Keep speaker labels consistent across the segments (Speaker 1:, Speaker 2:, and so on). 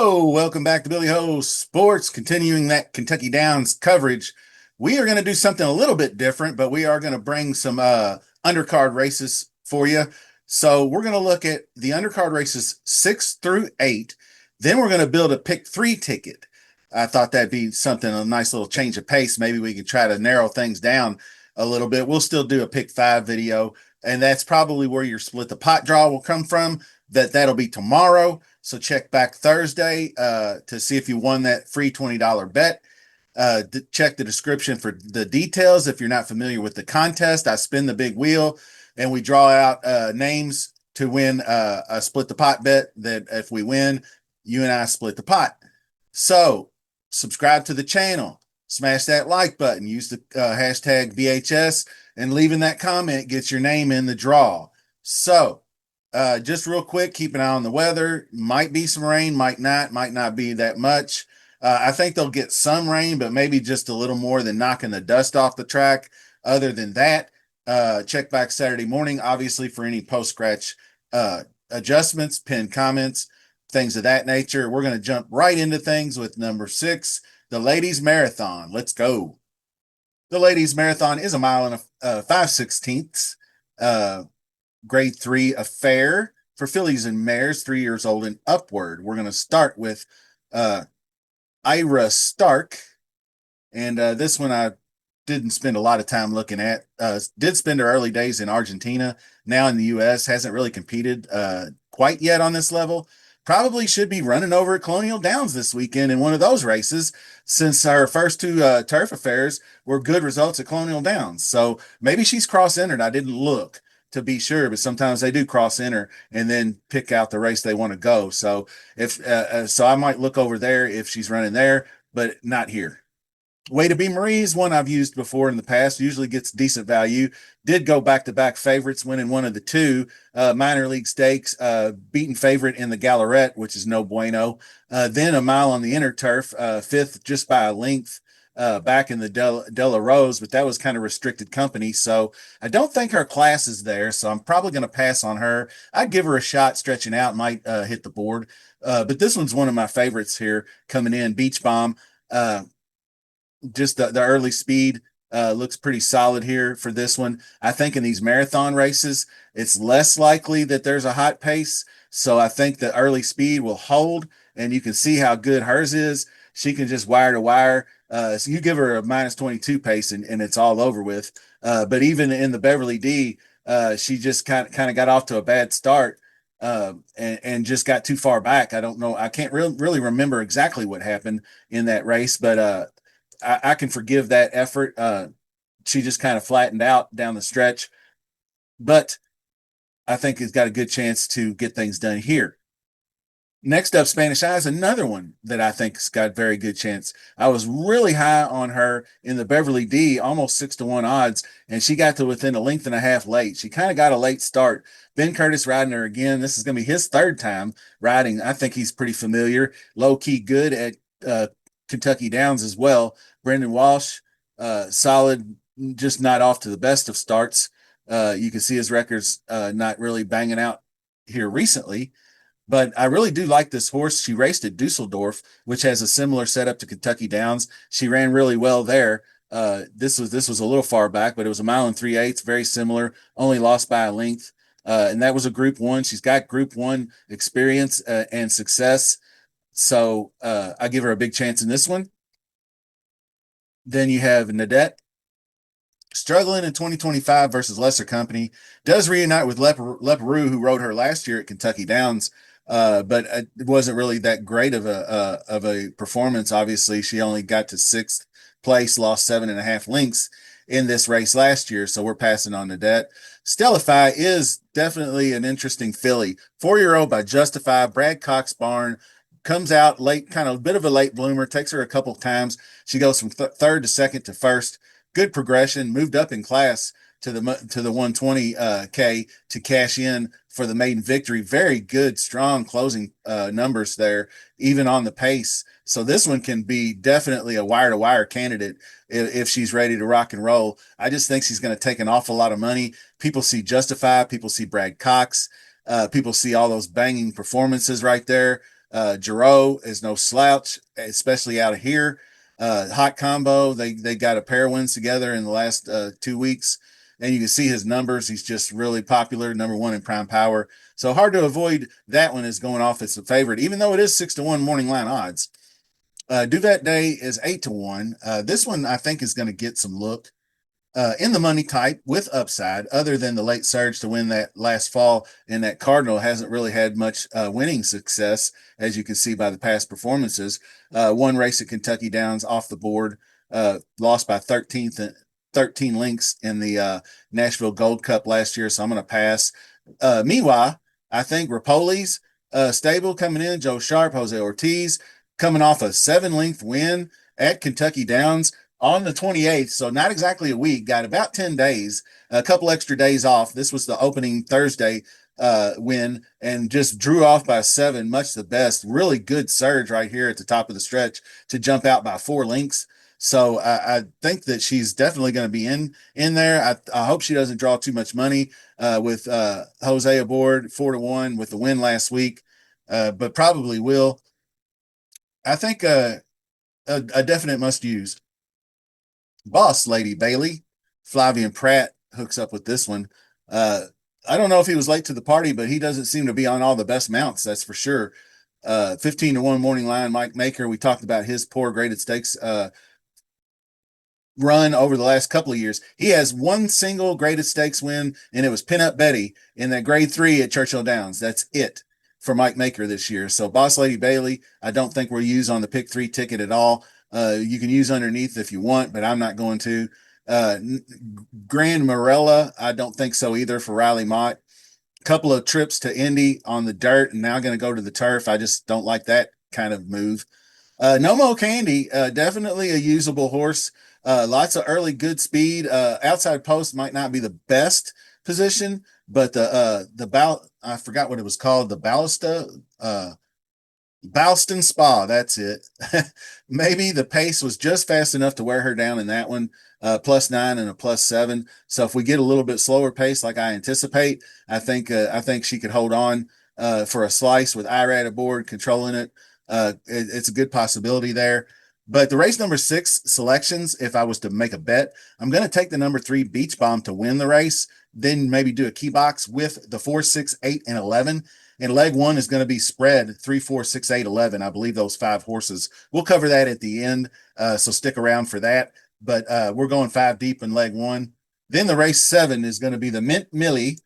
Speaker 1: Hello, welcome back to Billy Ho Sports. Continuing that Kentucky Downs coverage, we are going to do something a little bit different, but we are going to bring some undercard races for you. So we're going to look at the undercard races 6 through 8. Then we're going to build a pick three ticket. I thought that'd be something, a nice little change of pace. Maybe we could try to narrow things down a little bit. We'll still do a pick five video, and that's probably where your split the pot draw will come from. That'll be tomorrow. So check back Thursday to see if you won that free $20 bet. Check the description for the details. If you're not familiar with the contest, I spin the big wheel and we draw out names to win a split the pot bet that if we win, you and I split the pot. So subscribe to the channel, smash that like button, use the hashtag VHS, and leaving that comment gets your name in the draw. So just real quick, keep an eye on the weather. Might be some rain, might not be that much. I think they'll get some rain, but maybe just a little more than knocking the dust off the track. Other than that, check back Saturday morning, obviously, for any post-scratch adjustments, pinned comments, things of that nature. We're going to jump right into things with number 6, the Ladies Marathon. Let's go. The Ladies Marathon is a mile and 5/16. Grade 3 affair for fillies and mares 3 years old and upward. We're going to start with Ira Stark, and this one I didn't spend a lot of time looking at. Did spend her early days in Argentina, now in the U.S., hasn't really competed quite yet on this level. Probably should be running over at Colonial Downs this weekend in one of those races, since our first two turf affairs were good results at Colonial Downs. So maybe she's cross-entered. I didn't look to be sure, but sometimes they do cross enter and then pick out the race they want to go. So so I might look over there if she's running there, but not here. Way to Be Marie's one I've used before in the past, usually gets decent value. Did go back-to-back favorites, winning one of the two minor league stakes, beaten favorite in the Gallarette, which is no bueno. Then a mile on the inner turf, fifth just by a length back in the Della Rose, but that was kind of restricted company. So I don't think her class is there. So I'm probably going to pass on her. I'd give her a shot stretching out, might hit the board. But this one's one of my favorites here coming in. Beach Bomb. Just the early speed looks pretty solid here for this one. I think in these marathon races, it's less likely that there's a hot pace. So I think the early speed will hold, and you can see how good hers is. She can just wire to wire. So you give her a -22 pace and it's all over with. But even in the Beverly D, she just kind of got off to a bad start and just got too far back. I don't know. I can't really remember exactly what happened in that race, but I can forgive that effort. She just kind of flattened out down the stretch, but I think it's got a good chance to get things done here. Next up, Spanish Eye is another one that I think has got a very good chance. I was really high on her in the Beverly D, almost 6-1 odds, and she got to within a length and a half late. She kind of got a late start. Ben Curtis riding her again. This is going to be his third time riding. I think he's pretty familiar, low key good at Kentucky Downs as well. Brendan Walsh, solid, just not off to the best of starts. You can see his records not really banging out here recently. But I really do like this horse. She raced at Dusseldorf, which has a similar setup to Kentucky Downs. She ran really well there. This was a little far back, but it was a mile and 3/8, very similar. Only lost by a length, and that was a Group 1. She's got Group 1 experience and success, so I give her a big chance in this one. Then you have Nadette, struggling in 2025 versus lesser company. Does reunite with Leparoux, who rode her last year at Kentucky Downs. But it wasn't really that great of a performance. Obviously, she only got to 6th place, lost 7.5 lengths in this race last year. So we're passing on to that. Stellify is definitely an interesting filly. 4-year-old by Justify, Brad Cox barn, comes out late, kind of a bit of a late bloomer, takes her a couple of times. She goes from third to second to first. Good progression, moved up in class to the 120K to cash in for the maiden victory. Very good, strong closing numbers there, even on the pace. So this one can be definitely a wire-to-wire candidate if she's ready to rock and roll. I just think she's going to take an awful lot of money. People see Justify. People see Brad Cox. People see all those banging performances right there. Giroux is no slouch, especially out of here. Hot combo. They got a pair of wins together in the last 2 weeks, and you can see his numbers. He's just really popular, number one in prime power. So hard to avoid that one is going off as a favorite, even though it is 6-1 morning line odds. Duvet Day is 8-1. This one I think is going to get some look in the money type with upside, other than the late surge to win that last fall. And that Cardinal hasn't really had much winning success, as you can see by the past performances. One race at Kentucky Downs off the board, lost by 13 links in the Nashville Gold Cup last year. So I'm going to pass. Meanwhile, I think Rapoli's stable coming in, Joe Sharp, Jose Ortiz, coming off a 7 length win at Kentucky Downs on the 28th, so not exactly a week, got about 10 days, a couple extra days off. This was the opening Thursday win and just drew off by 7, much the best. Really good surge right here at the top of the stretch to jump out by 4 lengths. So I think that she's definitely going to be in there. I hope she doesn't draw too much money with Jose aboard 4-1 with the win last week, but probably will. I think a definite must use. Boss Lady Bailey. Flavian Pratt hooks up with this one. Uh, I don't know if he was late to the party, but he doesn't seem to be on all the best mounts, that's for sure. 15-1 morning line, Mike Maker. We talked about his poor graded stakes run over the last couple of years. He has one single graded stakes win, and it was Pin Up Betty in that grade 3 at Churchill Downs. That's it for Mike Maker this year. So Boss Lady Bailey, I don't think we'll use on the pick 3 ticket at all. You can use underneath if you want, but I'm not going to. Uh, Grand Morella, I don't think so either for Riley Mott. Couple of trips to Indy on the dirt and now going to go to the turf. I just don't like that kind of move. No Mo Candy, definitely a usable horse. Lots of early good speed. Outside post might not be the best position, but I forgot what it was called, the Ballista Balston Spa, that's it. Maybe the pace was just fast enough to wear her down in that one. +9 and a +7. So if we get a little bit slower pace, like I anticipate, I think she could hold on for a slice with Irad aboard controlling it. It's a good possibility there. But the race number 6 selections, if I was to make a bet, I'm going to take the number 3 Beach Bomb to win the race. Then maybe do a key box with the 4, 6, 8, and 11. And leg 1 is going to be spread 3, 4, 6, 8, 11. I believe those 5 horses. We'll cover that at the end, so stick around for that. But we're going 5 deep in leg 1. Then the race 7 is going to be the Mint Millie.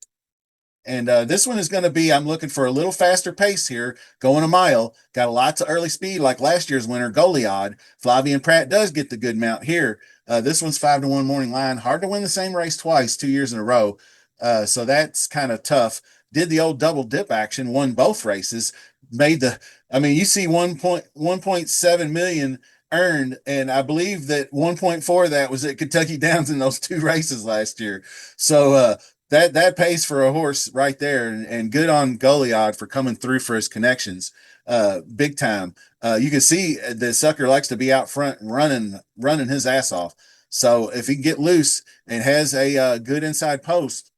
Speaker 1: And this one is going to be, I'm looking for a little faster pace here, going a mile. Got lots of early speed like last year's winner, Goliad. Flavian Pratt does get the good mount here. This one's 5-1 morning line. Hard to win the same race twice, 2 years in a row. So that's kind of tough. Did the old double dip action, won both races, you see 1.7 million earned, and I believe that 1.4 of that was at Kentucky Downs in those 2 races last year. So that pays for a horse right there, and good on Goliad for coming through for his connections, big time. You can see the sucker likes to be out front and running his ass off. So if he can get loose and has a good inside post,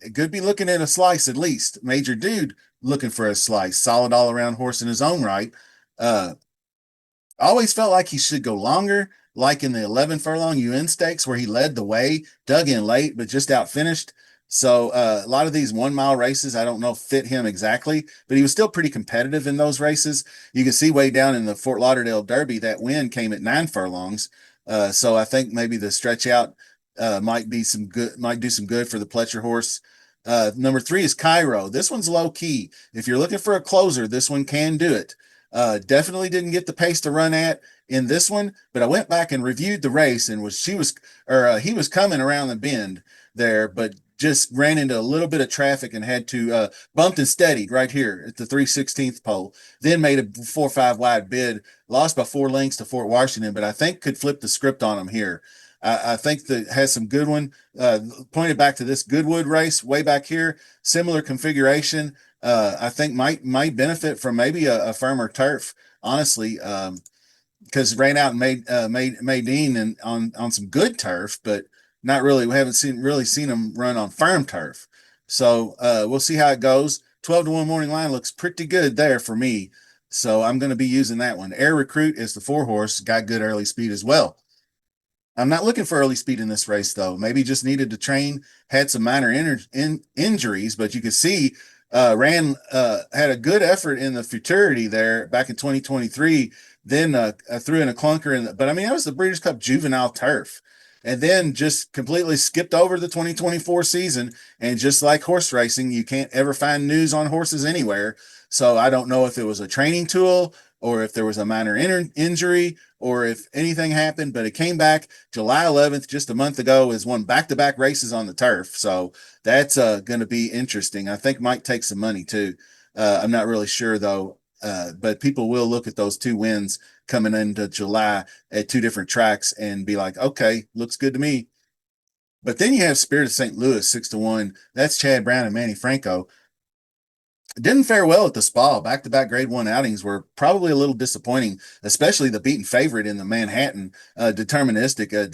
Speaker 1: it could be looking at a slice at least. Major Dude looking for a slice. Solid all around horse in his own right. Uh, I always felt like he should go longer, like in the 11 furlong UN stakes where he led the way, dug in late, but just out finished. So a lot of these 1 mile races, I don't know, fit him exactly, but he was still pretty competitive in those races. You can see way down in the Fort Lauderdale Derby, that win came at 9 furlongs. So I think maybe the stretch out might do some good for the Pletcher horse. Number 3 is Cairo. This one's low key. If you're looking for a closer, this one can do it. Definitely didn't get the pace to run at in this one, but I went back and reviewed the race and he was coming around the bend there, but just ran into a little bit of traffic and had to bumped and steadied right here at the 3/16th pole. Then made a 4-5 wide bid, lost by 4 lengths to Fort Washington, but I think could flip the script on him here. I think that has some good one. Pointed back to this Goodwood race way back here, similar configuration. I think might benefit from maybe a firmer turf, honestly, because ran out and made Dean and on some good turf, but not really. We haven't seen him run on firm turf. So we'll see how it goes. 12-1 morning line looks pretty good there for me. So I'm going to be using that one. Air Recruit is the 4 horse, got good early speed as well. I'm not looking for early speed in this race, though. Maybe just needed to train, had some minor injuries, but you could see ran had a good effort in the futurity there back in 2023. Then threw in a clunker, but I mean that was the Breeders' Cup Juvenile Turf, and then just completely skipped over the 2024 season. And just like horse racing, you can't ever find news on horses anywhere. So I don't know if it was a training tool or if there was a minor injury or if anything happened, but it came back July 11th, just a month ago, is won back-to-back races on the turf. So that's going to be interesting. I think might take some money too. I'm not really sure though, but people will look at those 2 wins coming into July at 2 different tracks and be like, okay, looks good to me. But then you have Spirit of St. Louis 6-1. That's Chad Brown and Manny Franco. Didn't fare well at the Spa. Back-to-back Grade One outings were probably a little disappointing, especially the beaten favorite in the Manhattan deterministic.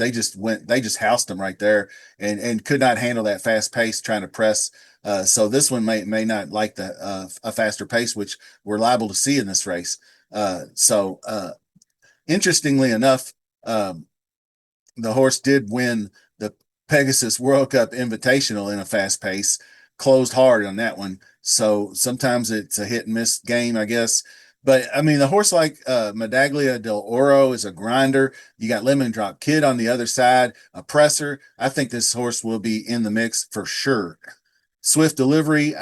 Speaker 1: They just housed them right there, and could not handle that fast pace trying to press. So this one may not like the a faster pace, which we're liable to see in this race. Interestingly enough, um, the horse did win the Pegasus World Cup Invitational in a fast pace, closed hard on that one. So sometimes it's a hit and miss game, I guess. But I mean, the horse like Medaglia del Oro is a grinder. You got Lemon Drop Kid on the other side, a presser. I think this horse will be in the mix for sure. Swift Delivery,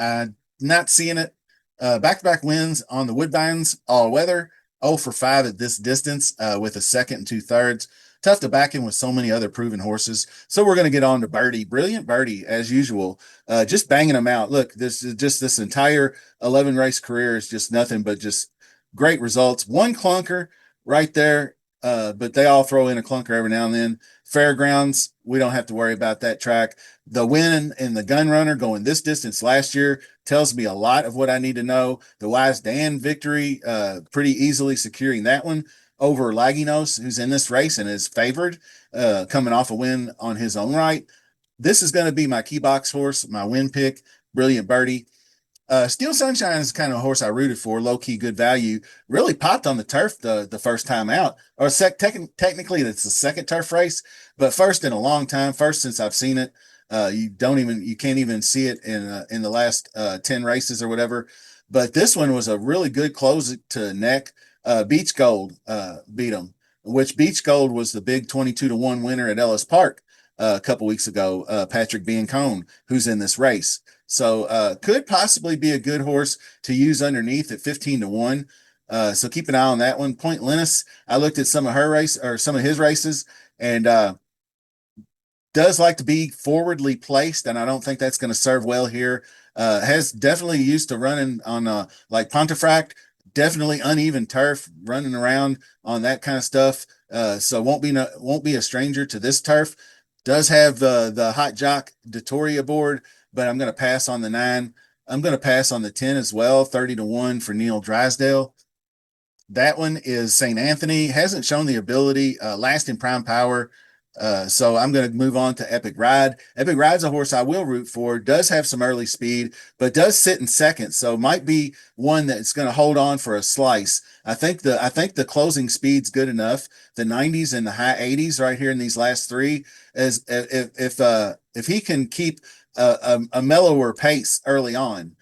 Speaker 1: not seeing it. Back-to-back wins on the Woodbines, all weather. 0 for 5 at this distance with a second and 2/3. Tough to back in with so many other proven horses. So we're going to get on to Birdie. Brilliant Birdie, as usual. Just banging them out. Look, this entire 11 race career is just nothing but just great results. One clunker right there, but they all throw in a clunker every now and then. Fairgrounds, we don't have to worry about that track. The win in the Gun Runner going this distance last year tells me a lot of what I need to know. The Wise Dan victory, pretty easily securing that one over Laginos, who's in this race and is favored, coming off a win on his own right. This is going to be my key box horse, my win pick, Brilliant Birdie. Steel Sunshine is kind of a horse I rooted for, low key, good value. Really popped on the turf the first time out, or technically it's the second turf race, but first in a long time, first since I've seen it. You can't even see it in the last 10 races or whatever. But this one was a really good close to neck. Beach Gold beat him, which Beach Gold was the big 22-1 winner at Ellis Park a couple weeks ago. Patrick Biancone, who's in this race. So could possibly be a good horse to use underneath at 15-1. So keep an eye on that one. Point Linus, I looked at some of his races, and does like to be forwardly placed, and I don't think that's going to serve well here. Has definitely used to running on like Pontefract, definitely uneven turf, running around on that kind of stuff. So won't be a stranger to this turf. Does have the hot jock Detoria board, but I'm going to pass on the 9. I'm going to pass on the 10 as well, 30-1 for Neil Drysdale. That one is St. Anthony. Hasn't shown the ability, last in prime power. So I'm going to move on to Epic Ride. Epic Ride's a horse I will root for. Does have some early speed, but does sit in second. So might be one that's going to hold on for a slice. I think the closing speed's good enough. The 90s and the high 80s right here in these last 3, as if he can keep a mellower pace early on,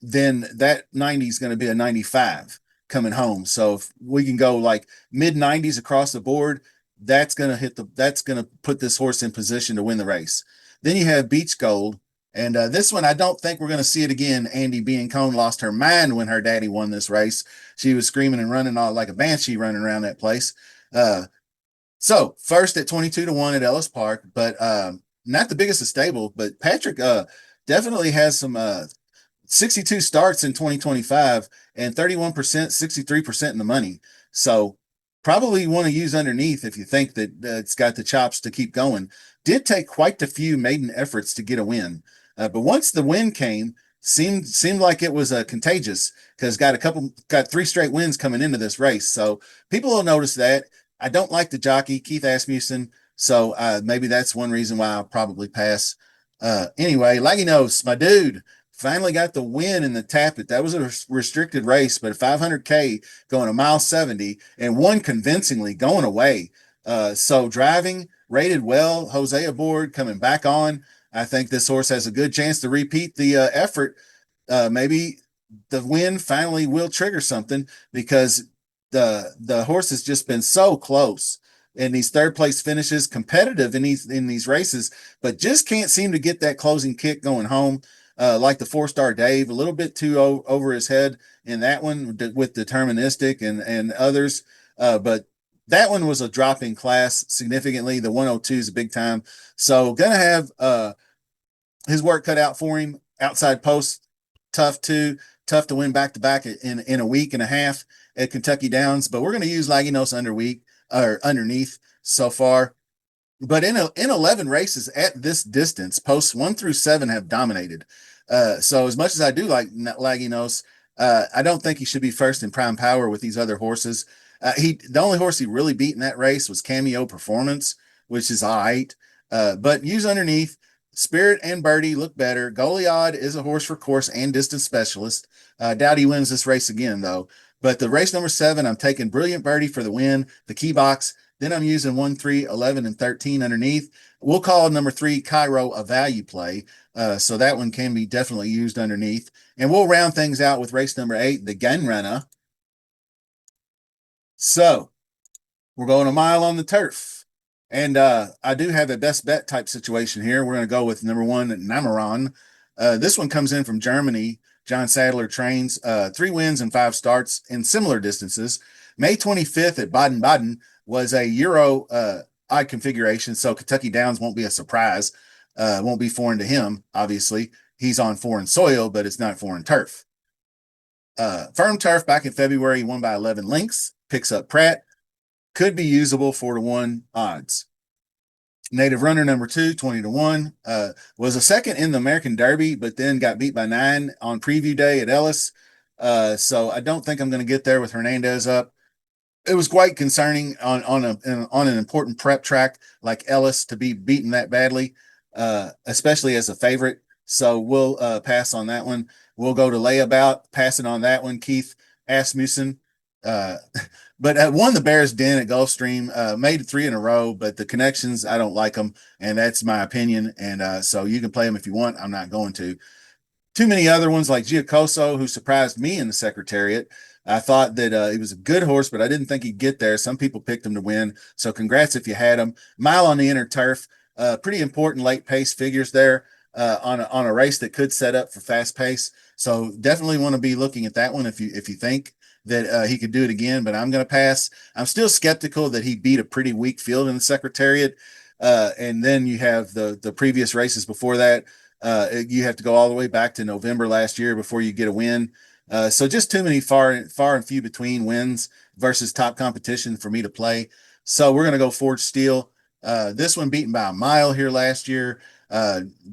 Speaker 1: then that 90 is going to be a 95 coming home. So if we can go like mid 90s across the board, that's going to put this horse in position to win the race. Then you have Beach Gold. And this one, I don't think we're going to see it again. Andy Biancone lost her mind when her daddy won this race. She was screaming and running all like a banshee running around that place. So first at 22-1 at Ellis Park, but not the biggest of stable. But Patrick definitely has some 62 starts in 2025 and 31%, 63% in the money. So probably want to use underneath if you think that it's got the chops to keep going. Did take quite a few maiden efforts to get a win. But once the win came, seemed like it was contagious because got 3 straight wins coming into this race. So people will notice that. I don't like the jockey, Keith Asmussen. So maybe that's one reason why I'll probably pass. Anyway, Laggy Nose, my dude. finally got the win in the Tappet. That was a restricted race, but 500K going a mile 70 and won convincingly going away. So driving rated well, Jose aboard coming back on. I think this horse has a good chance to repeat the effort. Maybe the win finally will trigger something because the horse has just been so close in these third place finishes, competitive in these races, but just can't seem to get that closing kick going home. Like the 4-star Dave, a little bit too over his head in that one with deterministic and others. But that one was a drop in class significantly. The 102 is a big time. So gonna have his work cut out for him. Outside post, tough too. Tough to win back to back in a week and a half at Kentucky Downs. But we're going to use Laginos underneath so far. But in 11 races at this distance, posts 1 through 7 have dominated. So as much as I do like Laginos, I don't think he should be first in prime power with these other horses. The only horse he really beat in that race was Cameo Performance, which is all right. But use underneath. Spirit and Birdie look better. Goliad is a horse for course and distance specialist. Doubt he wins this race again, though. But the race number 7, I'm taking Brilliant Birdie for the win, the key box. Then I'm using 1, 3, 11, and 13 underneath. We'll call number 3 Cairo a value play. So that one can be definitely used underneath. And we'll round things out with race number 8, the Gun Runner. So we're going a mile on the turf. And I do have a best bet type situation here. We're going to go with number 1, Namaron. This one comes in from Germany. John Sadler trains 3 wins and 5 starts in similar distances. May 25th at Baden-Baden was a Euro odd configuration, so Kentucky Downs won't be a surprise. Won't be foreign to him, obviously. He's on foreign soil, but it's not foreign turf. Firm turf back in February, he won by 11 lengths, picks up Pratt, could be usable 4-1 odds. Native runner number 2, 20-1, was a second in the American Derby, but then got beat by 9 on preview day at Ellis. So I don't think I'm going to get there with Hernandez up. It was quite concerning on an important prep track like Ellis to be beaten that badly, especially as a favorite. So we'll pass on that one. We'll go to layabout, passing on that one. Keith Asmussen, but won the Bears Den at Gulfstream, made 3 in a row, but the connections, I don't like them, and that's my opinion. And so you can play them if you want. I'm not going to. Too many other ones like Giacoso, who surprised me in the Secretariat. I thought that he was a good horse, but I didn't think he'd get there. Some people picked him to win. So congrats if you had him. Mile on the inner turf. Pretty important late pace figures there on a race that could set up for fast pace. So definitely want to be looking at that one if you think that he could do it again, but I'm going to pass. I'm still skeptical that he beat a pretty weak field in the Secretariat. And then you have the previous races before that. You have to go all the way back to November last year before you get a win. So just too many far and few between wins versus top competition for me to play. So we're going to go Forge Steel. This one beaten by a mile here last year.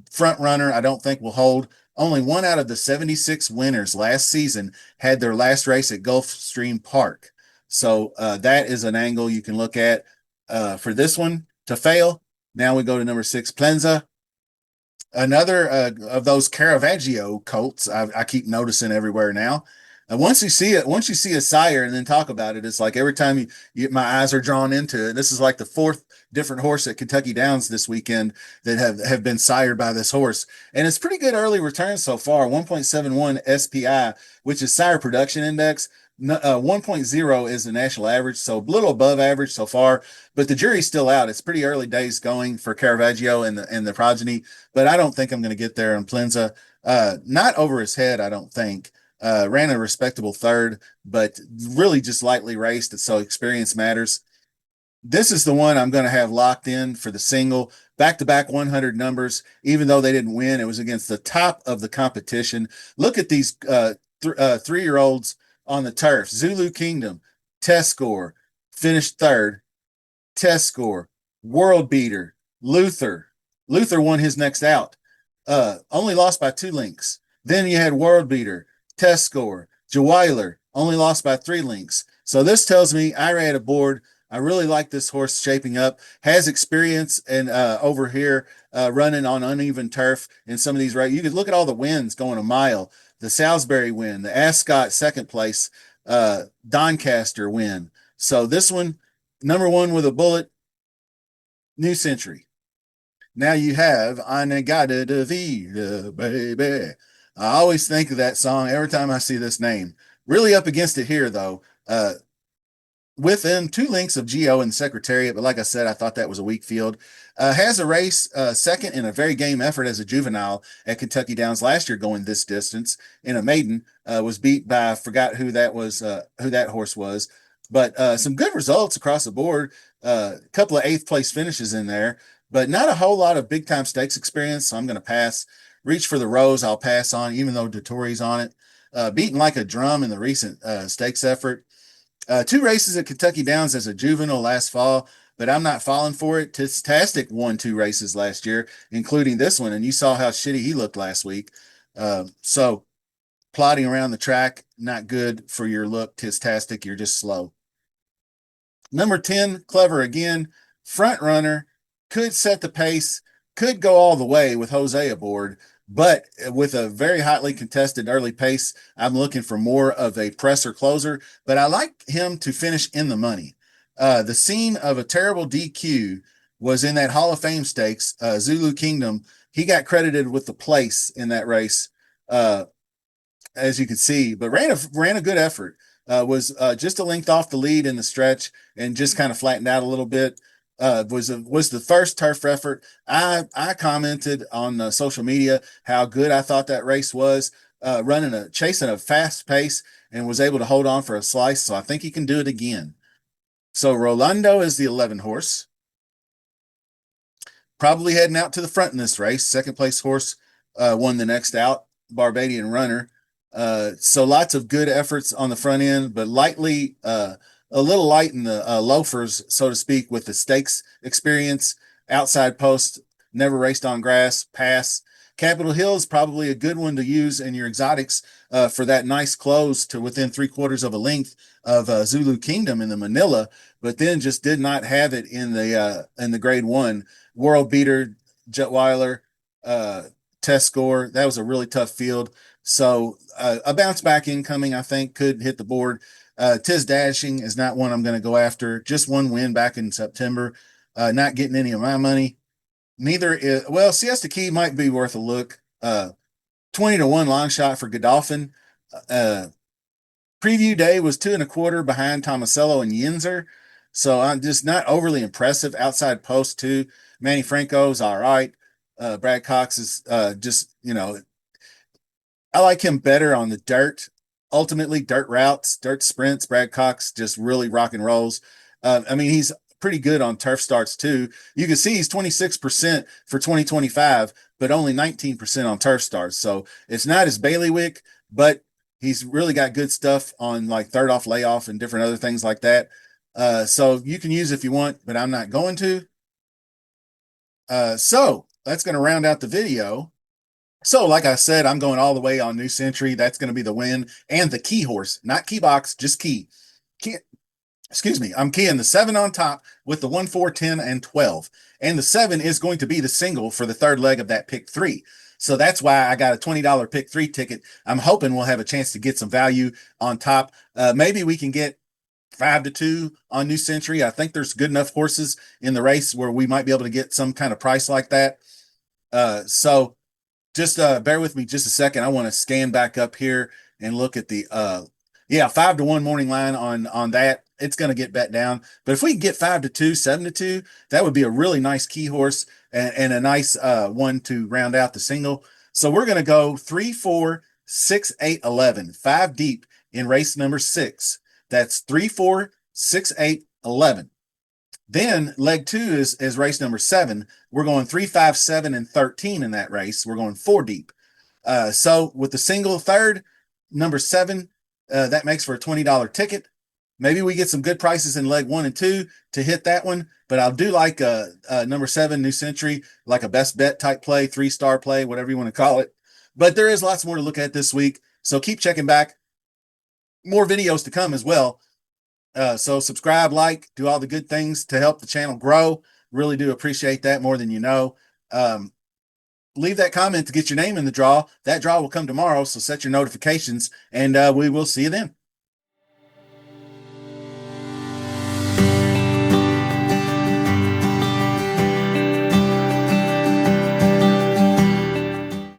Speaker 1: Front runner, I don't think will hold. Only 1 out of the 76 winners last season had their last race at Gulfstream Park. So that is an angle you can look at for this one to fail. Now we go to number 6, Plenza. Another of those Caravaggio colts I keep noticing everywhere now. Once you see a sire and then talk about it, it's like every time my eyes are drawn into it. This is like the 4th different horse at Kentucky Downs this weekend that have been sired by this horse, and it's pretty good early returns so far. 1.71 SPI, which is sire production index. 1.0 is the national average, so a little above average so far, but the jury's still out. It's pretty early days going for Caravaggio and the progeny, but I don't think I'm going to get there on Plenza. Not over his head, I don't think. Ran a respectable 3rd, but really just lightly raced, so experience matters. This is the one I'm going to have locked in for the single. Back-to-back 100 numbers, even though they didn't win. It was against the top of the competition. Look at these 3-year-olds on the turf. Zulu Kingdom, test score, finished 3rd. Test score, world beater, Luther. Luther won his next out. Only lost by 2 lengths. Then you had world beater, test score, Jaweiler, only lost by 3 lengths. So this tells me Irad aboard I really like this horse shaping up. Has experience and over here running on uneven turf in some of these. Right, you could look at all the wins going a mile. The Salisbury win, the Ascot second place, Doncaster win. So this one, number one with a bullet, New Century. Now you have Anegada de Vida, baby. I always think of that song every time I see this name. Really up against it here, though. Within 2 lengths of Geo and Secretariat, but like I said, I thought that was a weak field. Has a race second in a very game effort as a juvenile at Kentucky Downs last year, going this distance in a maiden. Was beat by, I forgot who that was, who that horse was, but some good results across the board. A couple of eighth place finishes in there, but not a whole lot of big time stakes experience. So I'm going to pass. Reach for the Rose, I'll pass on, even though Dettori's on it. Beaten like a drum in the recent stakes effort. 2 races at Kentucky Downs as a juvenile last fall, but I'm not falling for it. Tastic won 2 races last year, including this one, and you saw how shitty he looked last week. So plotting around the track, not good for your look. Tastic, you're just slow. Number 10, Clever again, front runner, could set the pace, could go all the way with Jose aboard, but with a very hotly contested early pace, I'm looking for more of a presser closer, but I like him to finish in the money. The scene of a terrible DQ was in that Hall of Fame stakes, Zulu Kingdom. He got credited with the place in that race. As you can see, but ran a good effort. Was just a length off the lead in the stretch and just kind of flattened out a little bit. Was the first turf effort. I commented on social media how good I thought that race was, chasing a fast pace and was able to hold on for a slice. So I think he can do it again. So Rolando is the 11 horse. Probably heading out to the front in this race. Second place horse won the next out, Barbadian runner. So lots of good efforts on the front end, but a little light in the loafers, so to speak, with the stakes experience. Outside post, never raced on grass, pass. Capitol Hill is probably a good one to use in your exotics for that nice close to within 3/4 of a length of Zulu Kingdom in the Manila, but then just did not have it in the grade one. World beater, Jetweiler, test score. That was a really tough field. So a bounce back incoming, I think, could hit the board. Tiz Dashing is not one I'm going to go after. Just one win back in September. Not getting any of my money. Neither is, well, Siesta Key might be worth a look. 20-1 long shot for Godolphin. Uh, Preview day was 2.25 behind Tomasello and Yinzer. So I'm just not overly impressive. Outside post, too. Manny Franco's all right. Brad Cox is just, I like him better on the dirt. Ultimately, dirt routes, dirt sprints. Brad Cox just really rock and rolls. I mean, he's pretty good on turf starts too. You can see he's 26% for 2025, but only 19% on turf starts. So it's not his bailiwick, but he's really got good stuff on like third off layoff and different other things like that. So you can use if you want, but I'm not going to. So that's going to round out the video. So, like I said, I'm going all the way on New Century. That's going to be the win. And the key horse, not key box, just key. Key, excuse me. I'm keying the 7 on top with the 1, 4, 10, and 12. And the 7 is going to be the single for the third leg of that pick 3. So that's why I got a $20 pick 3 ticket. I'm hoping we'll have a chance to get some value on top. Maybe we can get 5-2 on New Century. I think there's good enough horses in the race where we might be able to get some kind of price like that. So just bear with me just a second. I want to scan back up here and look at the 5-1 morning line on that. It's going to get bet down, but if we can get 5-2, 7-2, that would be a really nice key horse and a nice one to round out the single. So we're going to go 3, 4, 6, 8, 11, 5 deep in race number 6. That's 3, 4, 6, 8, 11. Then leg 2 is race number 7. We're going 3, 5, 7, and 13 in that race. We're going 4 deep. So with the single third, number 7, that makes for a $20 ticket. Maybe we get some good prices in leg 1 and 2 to hit that one. But I'll do like number 7, New Century, like a best bet type play, 3-star play, whatever you want to call it. But there is lots more to look at this week. So keep checking back. More videos to come as well. So subscribe, like, do all the good things to help the channel grow. Really do appreciate that more than you know. Um, Leave that comment to get your name in the draw. That draw will come tomorrow, so set your notifications, and we will see you then.